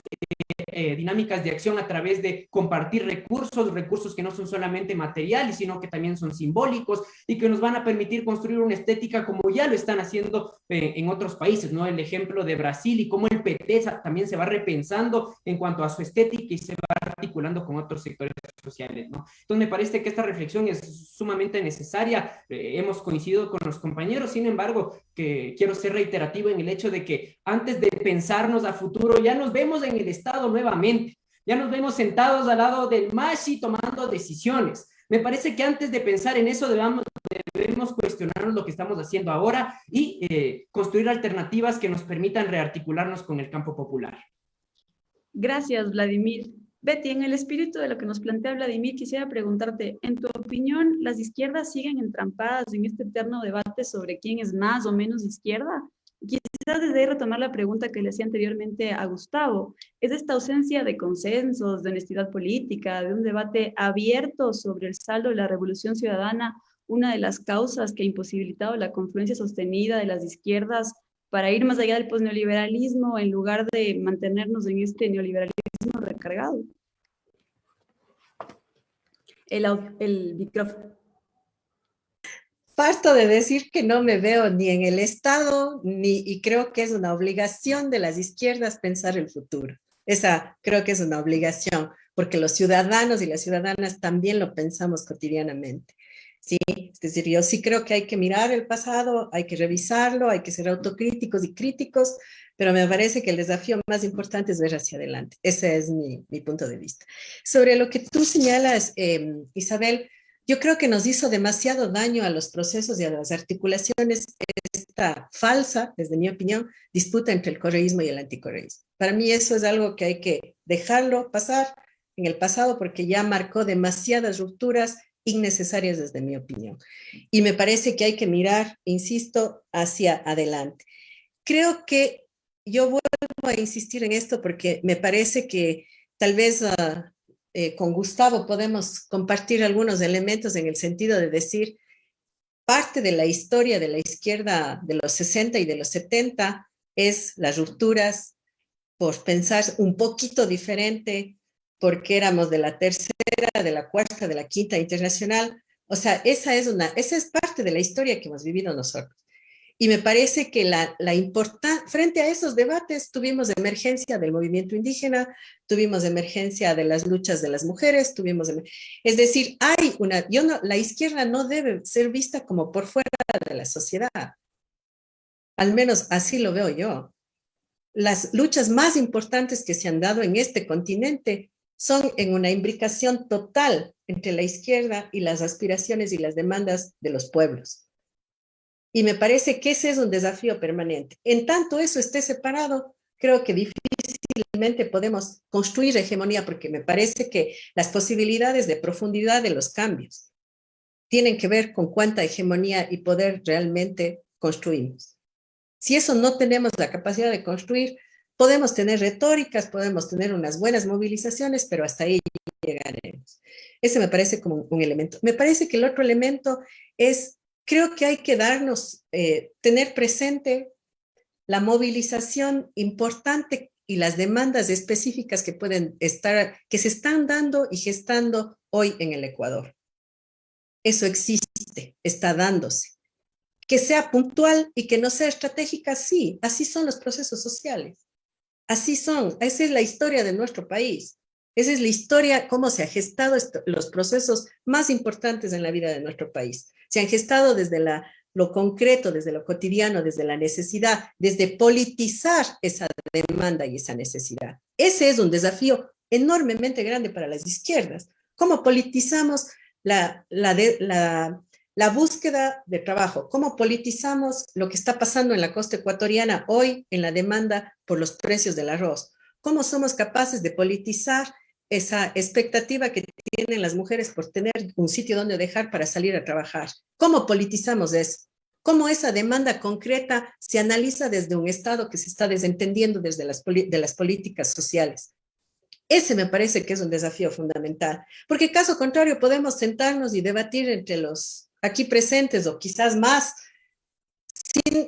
dinámicas de acción a través de compartir recursos que no son solamente materiales, sino que también son simbólicos y que nos van a permitir construir una estética como ya lo están haciendo en otros países, ¿no? El ejemplo de Brasil y cómo el PT también se va repensando en cuanto a su estética y se va articulando con otros sectores sociales, ¿no? Entonces me parece que esta reflexión es sumamente necesaria. Hemos coincidido con los compañeros, sin embargo, que quiero ser reiterativo en el hecho de que antes de pensarnos a futuro, ya nos vemos en el Estado nuevamente, ya nos vemos sentados al lado del MASHI tomando decisiones. Me parece que antes de pensar en eso debemos cuestionarnos lo que estamos haciendo ahora y construir alternativas que nos permitan rearticularnos con el campo popular. Gracias, Vladimir. Betty, en el espíritu de lo que nos plantea Vladimir, quisiera preguntarte, en tu opinión, ¿las izquierdas siguen entrampadas en este eterno debate sobre quién es más o menos izquierda? Quizás desde ahí retomar la pregunta que le hacía anteriormente a Gustavo. ¿Es esta ausencia de consensos, de honestidad política, de un debate abierto sobre el saldo de la revolución ciudadana, una de las causas que ha imposibilitado la confluencia sostenida de las izquierdas para ir más allá del posneoliberalismo en lugar de mantenernos en este neoliberalismo recargado? El micrófono. Parto de decir que no me veo ni en el Estado, y creo que es una obligación de las izquierdas pensar el futuro. Esa creo que es una obligación, porque los ciudadanos y las ciudadanas también lo pensamos cotidianamente. ¿Sí? Es decir, yo sí creo que hay que mirar el pasado, hay que revisarlo, hay que ser autocríticos y críticos, pero me parece que el desafío más importante es ver hacia adelante. Ese es mi punto de vista. Sobre lo que tú señalas, Isabel, yo creo que nos hizo demasiado daño a los procesos y a las articulaciones esta falsa, desde mi opinión, disputa entre el correísmo y el anticorreísmo. Para mí eso es algo que hay que dejarlo pasar en el pasado porque ya marcó demasiadas rupturas innecesarias desde mi opinión. Y me parece que hay que mirar, insisto, hacia adelante. Creo que yo vuelvo a insistir en esto porque me parece que tal vez con Gustavo podemos compartir algunos elementos en el sentido de decir parte de la historia de la izquierda de los 60 y de los 70 es las rupturas por pensar un poquito diferente, porque éramos de la tercera, de la cuarta, de la quinta internacional. O sea, esa es parte de la historia que hemos vivido nosotros. Y me parece que frente a esos debates tuvimos emergencia del movimiento indígena, tuvimos emergencia de las luchas de las mujeres, es decir, la izquierda no debe ser vista como por fuera de la sociedad. Al menos así lo veo yo. Las luchas más importantes que se han dado en este continente son en una imbricación total entre la izquierda y las aspiraciones y las demandas de los pueblos. Y me parece que ese es un desafío permanente. En tanto eso esté separado, creo que difícilmente podemos construir hegemonía, porque me parece que las posibilidades de profundidad de los cambios tienen que ver con cuánta hegemonía y poder realmente construimos. Si eso no tenemos la capacidad de construir, podemos tener retóricas, podemos tener unas buenas movilizaciones, pero hasta ahí llegaremos. Ese me parece como un elemento. Me parece que el otro elemento es, creo que hay que tener presente la movilización importante y las demandas específicas que que se están dando y gestando hoy en el Ecuador. Eso existe, está dándose. Que sea puntual y que no sea estratégica, sí, así son los procesos sociales. Así son, esa es la historia de nuestro país. Esa es la historia, cómo se han gestado los procesos más importantes en la vida de nuestro país. Se han gestado desde lo concreto, desde lo cotidiano, desde la necesidad, desde politizar esa demanda y esa necesidad. Ese es un desafío enormemente grande para las izquierdas. ¿Cómo politizamos la búsqueda de trabajo? ¿Cómo politizamos lo que está pasando en la costa ecuatoriana hoy en la demanda por los precios del arroz? ¿Cómo somos capaces de politizar esa expectativa que tienen las mujeres por tener un sitio donde dejar para salir a trabajar? ¿Cómo politizamos eso? ¿Cómo esa demanda concreta se analiza desde un Estado que se está desentendiendo de las políticas sociales? Ese me parece que es un desafío fundamental, porque caso contrario podemos sentarnos y debatir entre los aquí presentes o quizás más,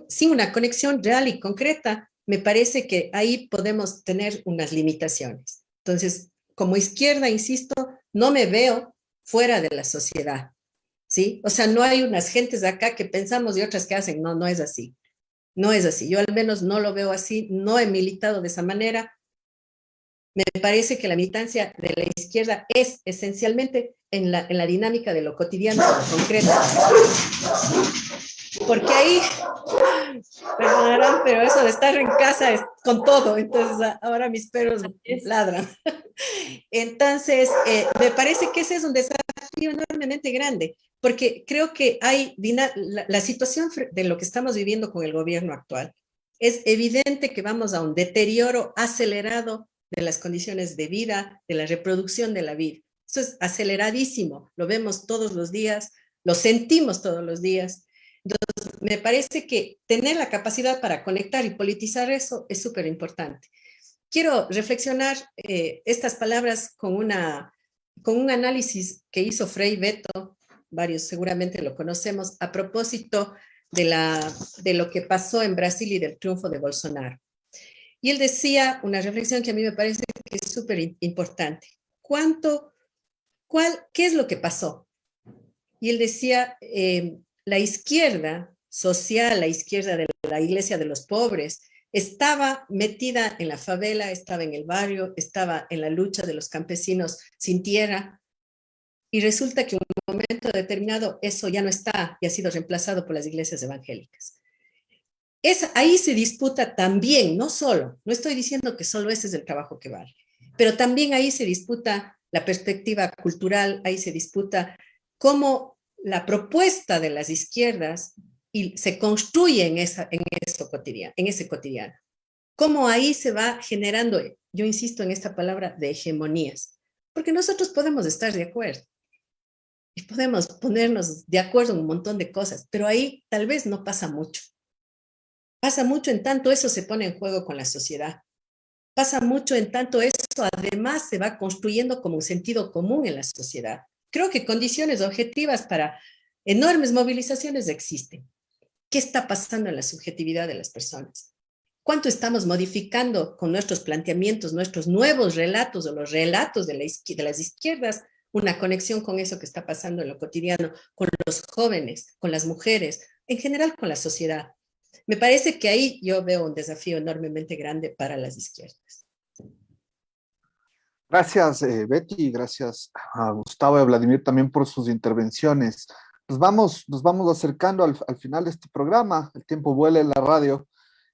sin una conexión real y concreta. Me parece que ahí podemos tener unas limitaciones. Entonces, como izquierda, insisto, no me veo fuera de la sociedad, ¿sí? O sea, no hay unas gentes de acá que pensamos y otras que hacen. No, no es así. No es así. Yo al menos no lo veo así, no he militado de esa manera. Me parece que la militancia de la izquierda es esencialmente en la dinámica de lo cotidiano, de lo concreto. Porque ahí, perdonarán, pero eso de estar en casa es con todo, entonces ahora mis perros ladran. Entonces, me parece que ese es un desafío enormemente grande, porque creo que hay la situación de lo que estamos viviendo con el gobierno actual. Es evidente que vamos a un deterioro acelerado de las condiciones de vida, de la reproducción de la vida. Eso es aceleradísimo, lo vemos todos los días, lo sentimos todos los días. Entonces, me parece que tener la capacidad para conectar y politizar eso es súper importante. Quiero reflexionar estas palabras con un análisis que hizo Frei Betto, varios seguramente lo conocemos, a propósito de lo que pasó en Brasil y del triunfo de Bolsonaro. Y él decía una reflexión que a mí me parece que es súper importante. ¿Qué es lo que pasó? Y él decía, la izquierda social, la izquierda de la iglesia de los pobres, estaba metida en la favela, estaba en el barrio, estaba en la lucha de los campesinos sin tierra, y resulta que en un momento determinado eso ya no está y ha sido reemplazado por las iglesias evangélicas. Ahí se disputa también, no estoy diciendo que solo ese es el trabajo que vale, pero también ahí se disputa la perspectiva cultural, ahí se disputa cómo la propuesta de las izquierdas se construye en ese cotidiano. Cómo ahí se va generando, yo insisto en esta palabra de hegemonías, porque nosotros podemos estar de acuerdo y podemos ponernos de acuerdo en un montón de cosas, pero ahí tal vez no pasa mucho. Pasa mucho en tanto eso se pone en juego con la sociedad. Pasa mucho en tanto eso además se va construyendo como un sentido común en la sociedad. Creo que condiciones objetivas para enormes movilizaciones existen. ¿Qué está pasando en la subjetividad de las personas? ¿Cuánto estamos modificando con nuestros planteamientos, nuestros nuevos relatos o los relatos de las izquierdas, una conexión con eso que está pasando en lo cotidiano, con los jóvenes, con las mujeres, en general con la sociedad? Me parece que ahí yo veo un desafío enormemente grande para las izquierdas. Gracias, Betty, gracias a Gustavo y a Vladimir también por sus intervenciones. Nos vamos acercando al final de este programa. El tiempo vuela en la radio,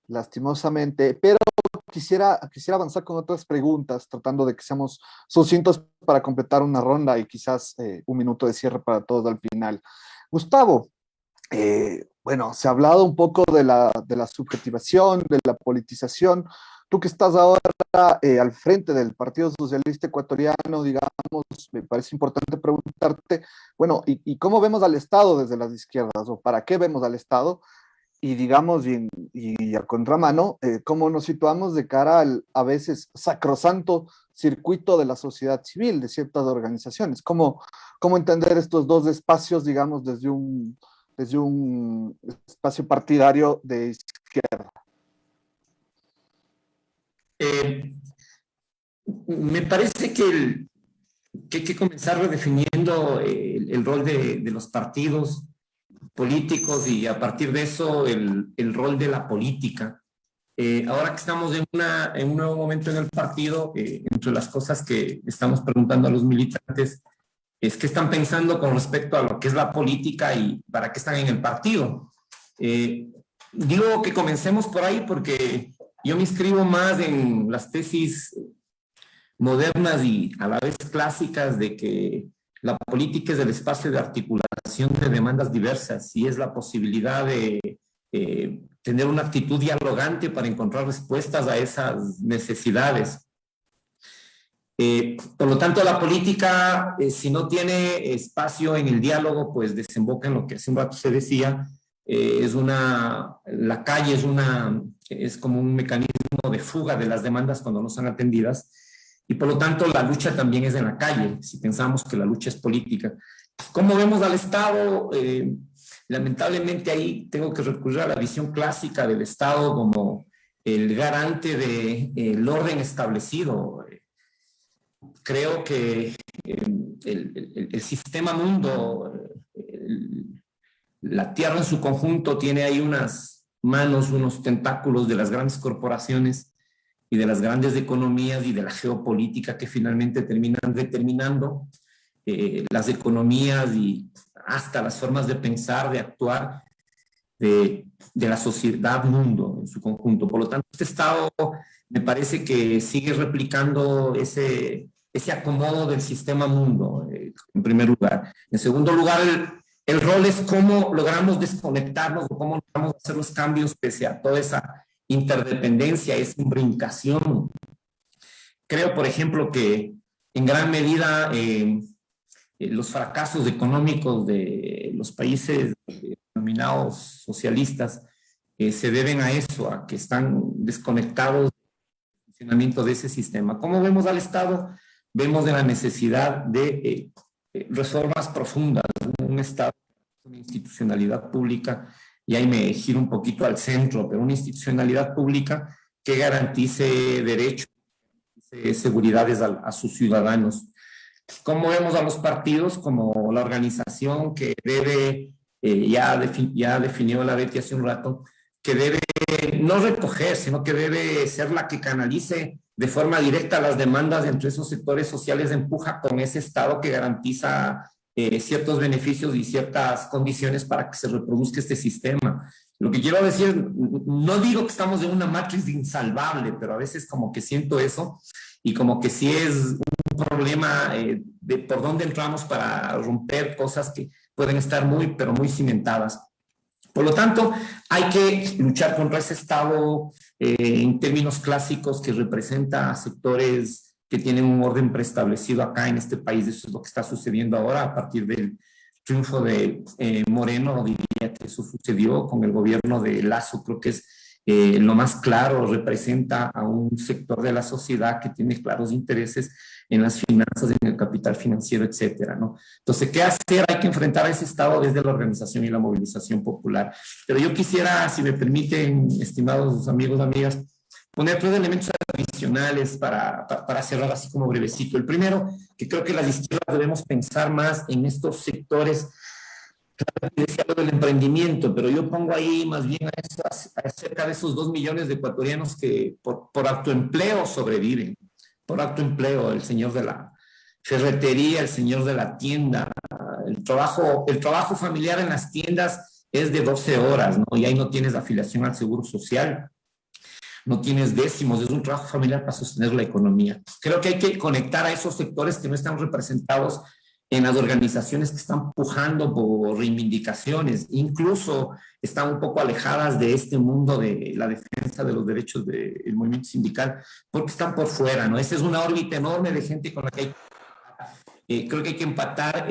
lastimosamente, pero quisiera avanzar con otras preguntas, tratando de que seamos sucintos para completar una ronda y quizás un minuto de cierre para todos al final. Gustavo, bueno, se ha hablado un poco de la subjetivación, de la politización. Tú que estás ahora al frente del Partido Socialista Ecuatoriano, digamos, me parece importante preguntarte, bueno, ¿y cómo vemos al Estado desde las izquierdas? ¿O para qué vemos al Estado? Y digamos, y a contramano, ¿cómo nos situamos de cara al a veces sacrosanto circuito de la sociedad civil, de ciertas organizaciones? ¿Cómo entender estos dos espacios, digamos, desde un espacio partidario de izquierda? Me parece que hay que comenzar redefiniendo el rol de los partidos políticos y a partir de eso el rol de la política. Ahora que estamos en un nuevo momento en el partido, entre las cosas que estamos preguntando a los militantes es qué están pensando con respecto a lo que es la política y para qué están en el partido. Digo que comencemos por ahí porque yo me inscribo más en las tesis modernas y a la vez clásicas de que la política es el espacio de articulación de demandas diversas y es la posibilidad de tener una actitud dialogante para encontrar respuestas a esas necesidades. Por lo tanto, la política, si no tiene espacio en el diálogo, pues desemboca en lo que hace un rato se decía, la calle es como un mecanismo de fuga de las demandas cuando no son atendidas y por lo tanto la lucha también es en la calle, si pensamos que la lucha es política. ¿Cómo vemos al Estado? Lamentablemente ahí tengo que recurrir a la visión clásica del Estado como el garante del orden establecido. Creo que el sistema mundo, la tierra en su conjunto tiene ahí unas manos, unos tentáculos de las grandes corporaciones y de las grandes economías y de la geopolítica que finalmente terminan determinando las economías y hasta las formas de pensar, de actuar de la sociedad mundo en su conjunto. Por lo tanto, este Estado me parece que sigue replicando ese acomodo del sistema mundo, en primer lugar. En segundo lugar, el rol es cómo logramos desconectarnos o cómo logramos hacer los cambios pese a toda esa interdependencia, esa imbricación. Creo, por ejemplo, que en gran medida los fracasos económicos de los países denominados socialistas se deben a eso, a que están desconectados del funcionamiento de ese sistema. ¿Cómo vemos al Estado? Vemos de la necesidad de reformas profundas, un Estado, una institucionalidad pública, y ahí me giro un poquito al centro, pero una institucionalidad pública que garantice derechos, seguridades a sus ciudadanos. ¿Cómo vemos a los partidos? Como la organización que debe, ya definió la Betty hace un rato, que debe no recoger, sino que debe ser la que canalice de forma directa las demandas entre esos sectores sociales, empuja con ese Estado que garantiza ciertos beneficios y ciertas condiciones para que se reproduzca este sistema. Lo que quiero decir, no digo que estamos en una matriz insalvable, pero a veces como que siento eso y como que sí es un problema de por dónde entramos para romper cosas que pueden estar muy, pero muy cimentadas. Por lo tanto, hay que luchar contra ese Estado en términos clásicos que representa a sectores que tienen un orden preestablecido acá en este país. Eso es lo que está sucediendo ahora a partir del triunfo de Moreno. Diría que eso sucedió con el gobierno de Lasso. Creo que es lo más claro, representa a un sector de la sociedad que tiene claros intereses en las finanzas, en el capital financiero, etcétera, ¿no? Entonces, ¿qué hacer? Hay que enfrentar a ese Estado desde la organización y la movilización popular. Pero yo quisiera, si me permiten, estimados amigos, amigas, poner 3 elementos adicionales para cerrar así como brevecito. El primero, que creo que las izquierdas debemos pensar más en estos sectores. Claro, decía lo del emprendimiento, pero yo pongo ahí más bien a cerca de esos 2 millones de ecuatorianos que por autoempleo sobreviven. Por autoempleo, el señor de la ferretería, el señor de la tienda, el trabajo familiar en las tiendas es de 12 horas, ¿no? Y ahí no tienes afiliación al Seguro Social, no tienes décimos, es un trabajo familiar para sostener la economía. Creo que hay que conectar a esos sectores que no están representados en las organizaciones que están pujando por reivindicaciones, incluso están un poco alejadas de este mundo de la defensa de los derechos del movimiento sindical, porque están por fuera, ¿no? Esa es una órbita enorme de gente con la que creo que hay que empatar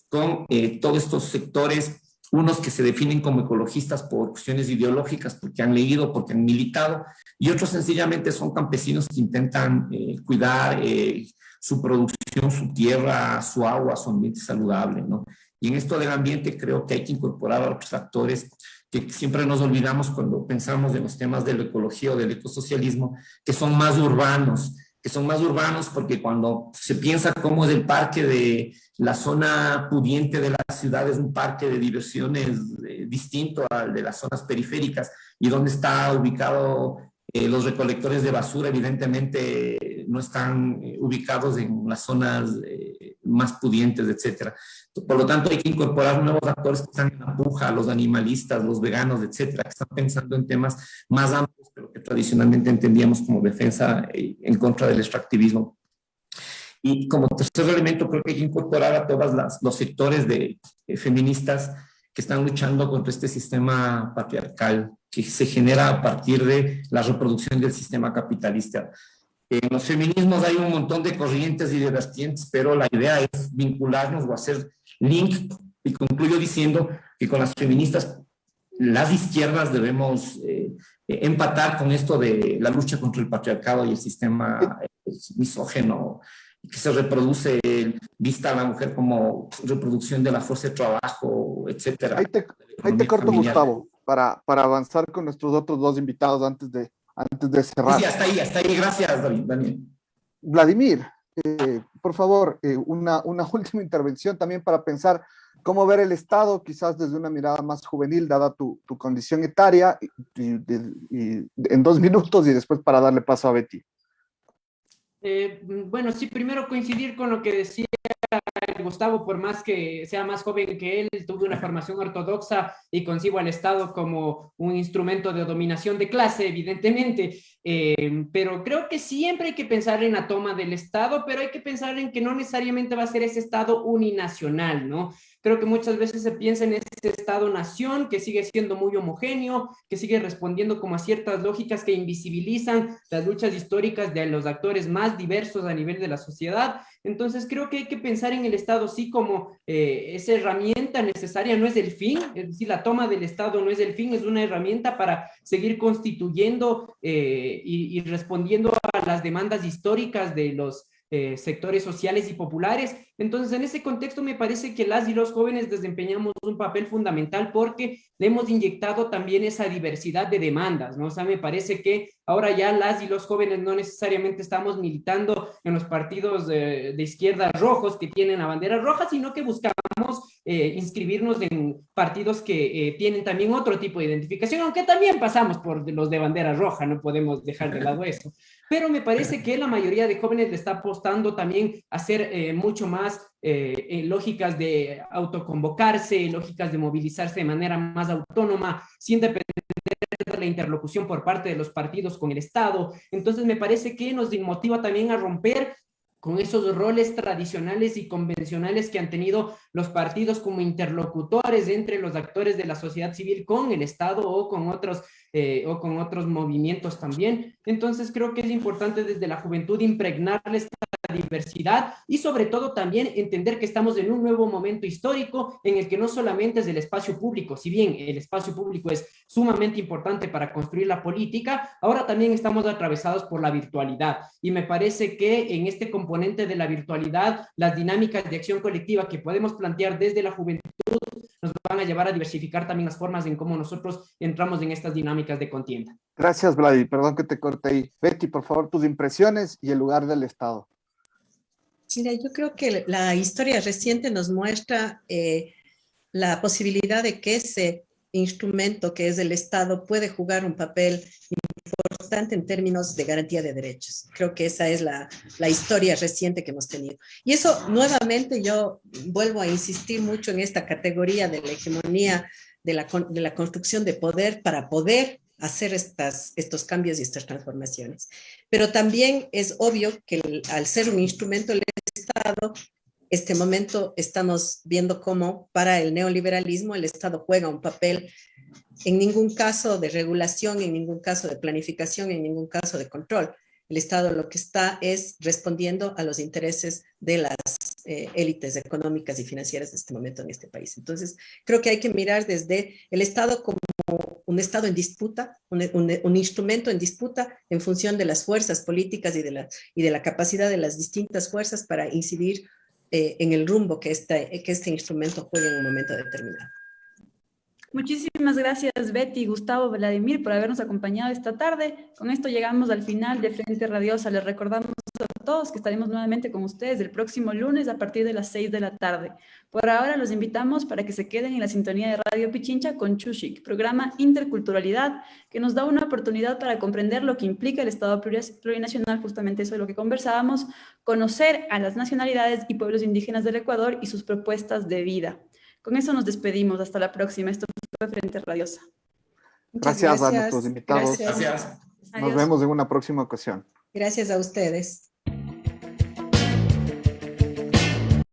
con todos estos sectores, unos que se definen como ecologistas por cuestiones ideológicas, porque han leído, porque han militado, y otros sencillamente son campesinos que intentan cuidar su producción, su tierra, su agua, su ambiente saludable, ¿no? Y en esto del ambiente creo que hay que incorporar a otros factores que siempre nos olvidamos cuando pensamos en los temas de la ecología o del ecosocialismo, que son más urbanos, porque cuando se piensa cómo es el parque de la zona pudiente de la ciudad, es un parque de diversiones distinto al de las zonas periféricas, y donde está ubicado los recolectores de basura, evidentemente no están ubicados en las zonas más pudientes, etcétera. Por lo tanto, hay que incorporar nuevos actores que están en la puja, los animalistas, los veganos, etcétera, que están pensando en temas más amplios, pero que tradicionalmente entendíamos como defensa en contra del extractivismo. Y como tercer elemento, creo que hay que incorporar a todos los sectores feministas que están luchando contra este sistema patriarcal que se genera a partir de la reproducción del sistema capitalista. En los feminismos hay un montón de corrientes y de vertientes, pero la idea es vincularnos o hacer link, y concluyo diciendo que con las feministas, las izquierdas debemos empatar con esto de la lucha contra el patriarcado y el sistema misógeno que se reproduce, vista a la mujer como reproducción de la fuerza de trabajo, etcétera. Ahí te corto, familiar. Gustavo, para avanzar con nuestros otros 2 invitados antes de cerrar. Sí, hasta ahí. Gracias, Daniel. Vladimir, por favor, una última intervención también para pensar cómo ver el Estado, quizás desde una mirada más juvenil, dada tu condición etaria, y en 2 minutos, y después para darle paso a Betty. Bueno, sí, primero coincidir con lo que decía Gustavo, por más que sea más joven que él, tuvo una formación ortodoxa y concibo al Estado como un instrumento de dominación de clase, evidentemente, pero creo que siempre hay que pensar en la toma del Estado, pero hay que pensar en que no necesariamente va a ser ese Estado uninacional, ¿no? Creo que muchas veces se piensa en ese Estado-nación que sigue siendo muy homogéneo, que sigue respondiendo como a ciertas lógicas que invisibilizan las luchas históricas de los actores más diversos a nivel de la sociedad. Entonces creo que hay que pensar en el Estado sí como esa herramienta necesaria, no es el fin, es decir, la toma del Estado no es el fin, es una herramienta para seguir constituyendo y respondiendo a las demandas históricas de los sectores sociales y populares. Entonces, en ese contexto me parece que las y los jóvenes desempeñamos un papel fundamental porque le hemos inyectado también esa diversidad de demandas, ¿no? O sea, me parece que ahora ya las y los jóvenes no necesariamente estamos militando en los partidos de izquierda rojos que tienen la bandera roja, sino que buscamos inscribirnos en partidos que tienen también otro tipo de identificación, aunque también pasamos por los de bandera roja, no podemos dejar de lado eso. Pero me parece que la mayoría de jóvenes le está apostando también a ser mucho más lógicas de autoconvocarse, lógicas de movilizarse de manera más autónoma, sin depender de la interlocución por parte de los partidos con el Estado. Entonces me parece que nos motiva también a romper con esos roles tradicionales y convencionales que han tenido los partidos como interlocutores entre los actores de la sociedad civil con el Estado o con otros movimientos también. Entonces creo que es importante desde la juventud impregnarles diversidad y sobre todo también entender que estamos en un nuevo momento histórico en el que no solamente es el espacio público, si bien el espacio público es sumamente importante para construir la política, ahora también estamos atravesados por la virtualidad y me parece que en este componente de la virtualidad las dinámicas de acción colectiva que podemos plantear desde la juventud nos van a llevar a diversificar también las formas en cómo nosotros entramos en estas dinámicas de contienda. Gracias, Vladi. Perdón que te corte ahí. Betty, por favor, tus impresiones y el lugar del Estado. Mira, yo creo que la historia reciente nos muestra la posibilidad de que ese instrumento que es el Estado puede jugar un papel importante en términos de garantía de derechos. Creo que esa es la historia reciente que hemos tenido. Y eso, nuevamente, yo vuelvo a insistir mucho en esta categoría de la hegemonía de la construcción de poder para poder hacer estos cambios y estas transformaciones. Pero también es obvio que al ser un instrumento del Estado, este momento estamos viendo cómo para el neoliberalismo el Estado juega un papel en ningún caso de regulación, en ningún caso de planificación, en ningún caso de control. El Estado lo que está es respondiendo a los intereses de las élites económicas y financieras de este momento en este país. Entonces, creo que hay que mirar desde el Estado como un Estado en disputa, un instrumento en disputa en función de las fuerzas políticas y de la capacidad de las distintas fuerzas para incidir en el rumbo que este instrumento juegue en un momento determinado. Muchísimas gracias, Betty, Gustavo, Vladimir, por habernos acompañado esta tarde. Con esto llegamos al final de Frente Radiosa. Les recordamos a todos que estaremos nuevamente con ustedes el próximo lunes a partir de las 6 de la tarde. Por ahora los invitamos para que se queden en la sintonía de Radio Pichincha con Chushik, programa Interculturalidad, que nos da una oportunidad para comprender lo que implica el Estado plurinacional, justamente eso de lo que conversábamos, conocer a las nacionalidades y pueblos indígenas del Ecuador y sus propuestas de vida. Con eso nos despedimos. Hasta la próxima. Esto fue Frente Radiosa. Gracias a nuestros invitados. Gracias. Nos vemos en una próxima ocasión. Gracias a ustedes.